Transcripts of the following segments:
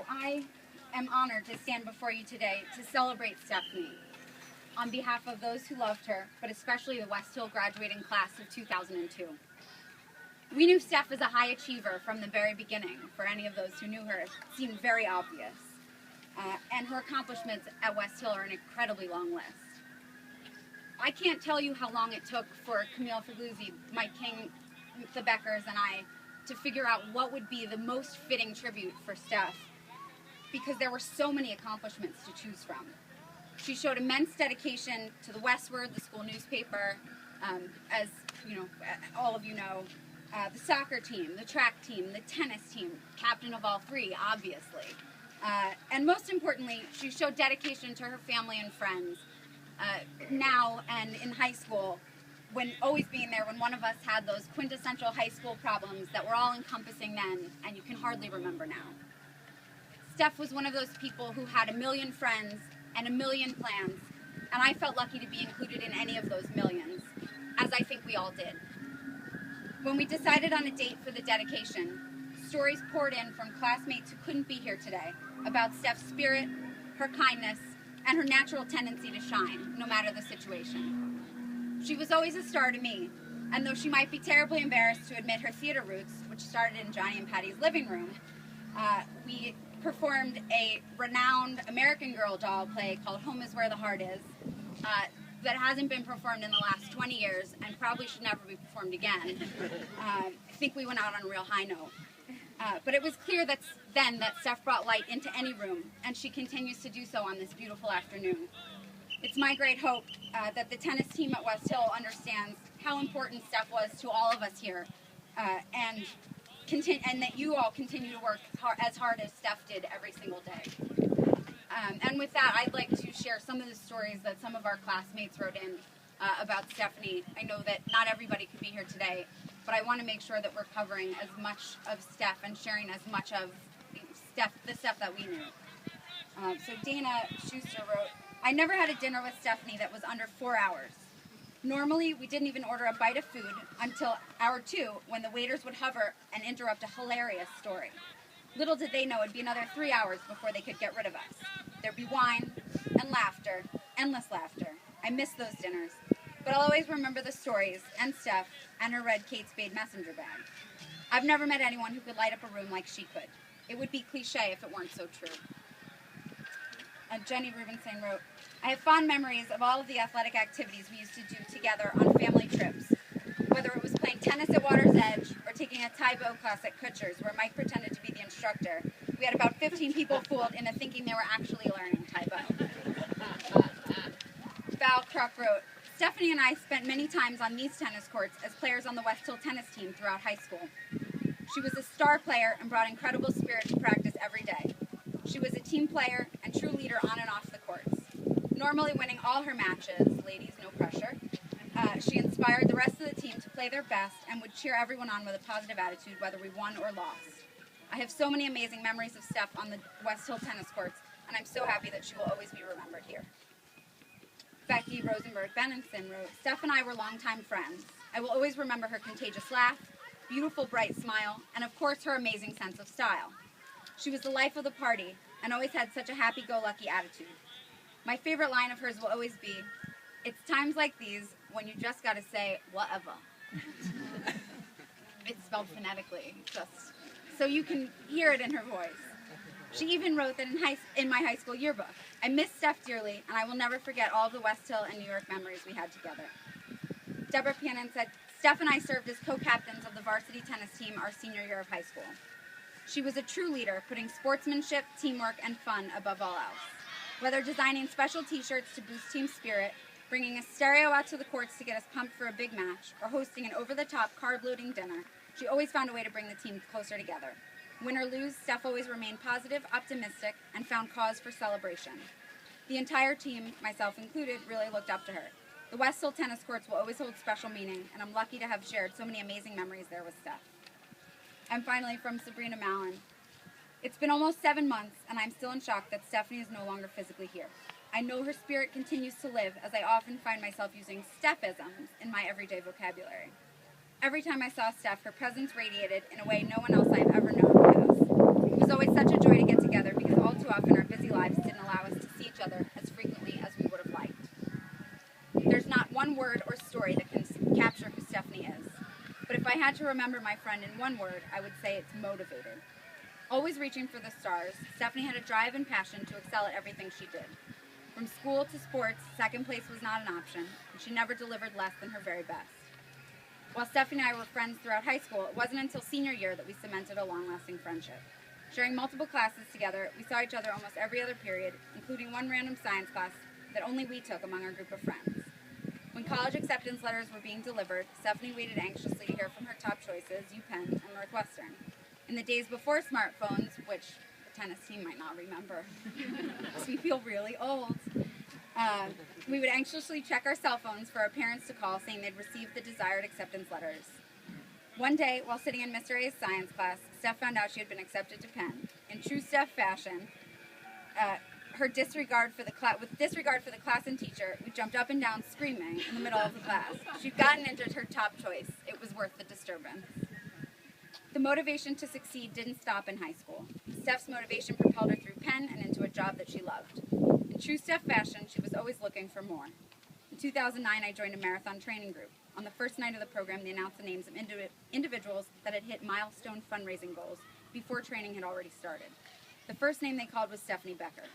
I am honored to stand before you today to celebrate Stephanie on behalf of those who loved her, but especially the West Hill graduating class of 2002. We knew Steph as a high achiever from the very beginning. For any of those who knew her, it seemed very obvious. And her accomplishments at West Hill are an incredibly long list. I can't tell you how long it took for Camille Figluzzi, Mike King, the Beckers, and I to figure out what would be the most fitting tribute for Steph, because there were so many accomplishments to choose from. She showed immense dedication to the Westward, the school newspaper, as you know, all of you know, the soccer team, the track team, the tennis team, captain of all three, obviously. And most importantly, she showed dedication to her family and friends, now and in high school, when always being there when one of us had those quintessential high school problems that were all encompassing then, and you can hardly remember now. Steph was one of those people who had a million friends and a million plans, and I felt lucky to be included in any of those millions, as I think we all did. When we decided on a date for the dedication, stories poured in from classmates who couldn't be here today about Steph's spirit, her kindness, and her natural tendency to shine, no matter the situation. She was always a star to me, and though she might be terribly embarrassed to admit her theater roots, which started in Johnny and Patty's living room, we performed a renowned American Girl doll play called Home is Where the Heart Is, that hasn't been performed in the last 20 years and probably should never be performed again. I think we went out on a real high note. But it was clear that Steph brought light into any room, and she continues to do so on this beautiful afternoon. It's my great hope that the tennis team at West Hill understands how important Steph was to all of us here, and that you all continue to work as hard as Steph did every single day. And with that, I'd like to share some of the stories that some of our classmates wrote in about Stephanie. I know that not everybody could be here today, but I want to make sure that we're covering as much of Steph and sharing as much of the Steph that we knew. So Dana Schuster wrote, I never had a dinner with Stephanie that was under 4 hours. Normally, we didn't even order a bite of food until hour 2, when the waiters would hover and interrupt a hilarious story. Little did they know it'd be another 3 hours before they could get rid of us. There'd be wine and laughter, endless laughter. I miss those dinners, but I'll always remember the stories and Steph and her red Kate Spade messenger bag. I've never met anyone who could light up a room like she could. It would be cliche if it weren't so true. And Jenny Rubenstein wrote, I have fond memories of all of the athletic activities we used to do together on family trips, whether it was playing tennis at Water's Edge or taking a Taekwondo class at Kutcher's where Mike pretended to be the instructor. We had about 15 people fooled into thinking they were actually learning Taekwondo. Val Kruk wrote, Stephanie and I spent many times on these tennis courts as players on the West Hill tennis team throughout high school. She was a star player and brought incredible spirit to practice every day. She was a team player and true leader on and off the courts. Normally winning all her matches, ladies, no pressure, she inspired the rest of the team to play their best and would cheer everyone on with a positive attitude, whether we won or lost. I have so many amazing memories of Steph on the West Hill tennis courts, and I'm so happy that she will always be remembered here. Becky Rosenberg Benenson wrote, Steph and I were longtime friends. I will always remember her contagious laugh, beautiful bright smile, and of course her amazing sense of style. She was the life of the party and always had such a happy-go-lucky attitude. My favorite line of hers will always be, it's times like these when you just gotta say, whatever. It's spelled phonetically, just so you can hear it in her voice. She even wrote that in my high school yearbook, I miss Steph dearly, and I will never forget all of the West Hill and New York memories we had together. Deborah Pannon said, Steph and I served as co-captains of the varsity tennis team our senior year of high school. She was a true leader, putting sportsmanship, teamwork, and fun above all else. Whether designing special t-shirts to boost team spirit, bringing a stereo out to the courts to get us pumped for a big match, or hosting an over-the-top carb-loading dinner, she always found a way to bring the team closer together. Win or lose, Steph always remained positive, optimistic, and found cause for celebration. The entire team, myself included, really looked up to her. The West Hill tennis courts will always hold special meaning, and I'm lucky to have shared so many amazing memories there with Steph. And finally, from Sabrina Mallon, it's been almost 7 months, and I'm still in shock that Stephanie is no longer physically here. I know her spirit continues to live, as I often find myself using Stephisms in my everyday vocabulary. Every time I saw Steph, her presence radiated in a way no one else I've ever known has. It was always such a joy to get together had to remember my friend in one word, I would say it's motivated. Always reaching for the stars, Stephanie had a drive and passion to excel at everything she did. From school to sports, second place was not an option, and she never delivered less than her very best. While Stephanie and I were friends throughout high school, it wasn't until senior year that we cemented a long-lasting friendship. Sharing multiple classes together, we saw each other almost every other period, including one random science class that only we took among our group of friends. When college acceptance letters were being delivered, Stephanie waited anxiously to hear from her top choices, UPenn and Northwestern. In the days before smartphones, which the tennis team might not remember, makes me feel really old, we would anxiously check our cell phones for our parents to call saying they'd received the desired acceptance letters. One day, while sitting in Mr. A's science class, Steph found out she had been accepted to Penn. In true Steph fashion, with disregard for the class and teacher, we jumped up and down screaming in the middle of the class. She'd gotten into her top choice. It was worth the disturbance. The motivation to succeed didn't stop in high school. Steph's motivation propelled her through Penn and into a job that she loved. In true Steph fashion, she was always looking for more. In 2009, I joined a marathon training group. On the first night of the program, they announced the names of individuals that had hit milestone fundraising goals before training had already started. The first name they called was Stephanie Becker.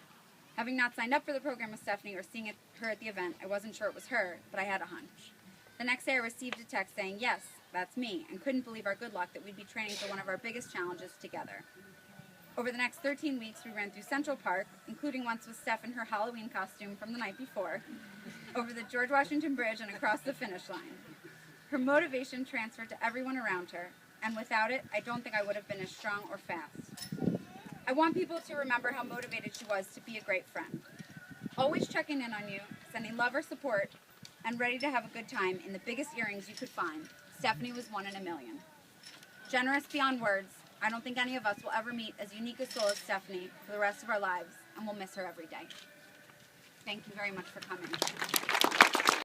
Having not signed up for the program with Stephanie or seeing her at the event, I wasn't sure it was her, but I had a hunch. The next day, I received a text saying, yes, that's me, and couldn't believe our good luck that we'd be training for one of our biggest challenges together. Over the next 13 weeks, we ran through Central Park, including once with Steph in her Halloween costume from the night before, over the George Washington Bridge and across the finish line. Her motivation transferred to everyone around her, and without it, I don't think I would have been as strong or fast. I want people to remember how motivated she was to be a great friend. Always checking in on you, sending love or support, and ready to have a good time in the biggest earrings you could find. Stephanie was one in a million. Generous beyond words, I don't think any of us will ever meet as unique a soul as Stephanie for the rest of our lives, and we'll miss her every day. Thank you very much for coming.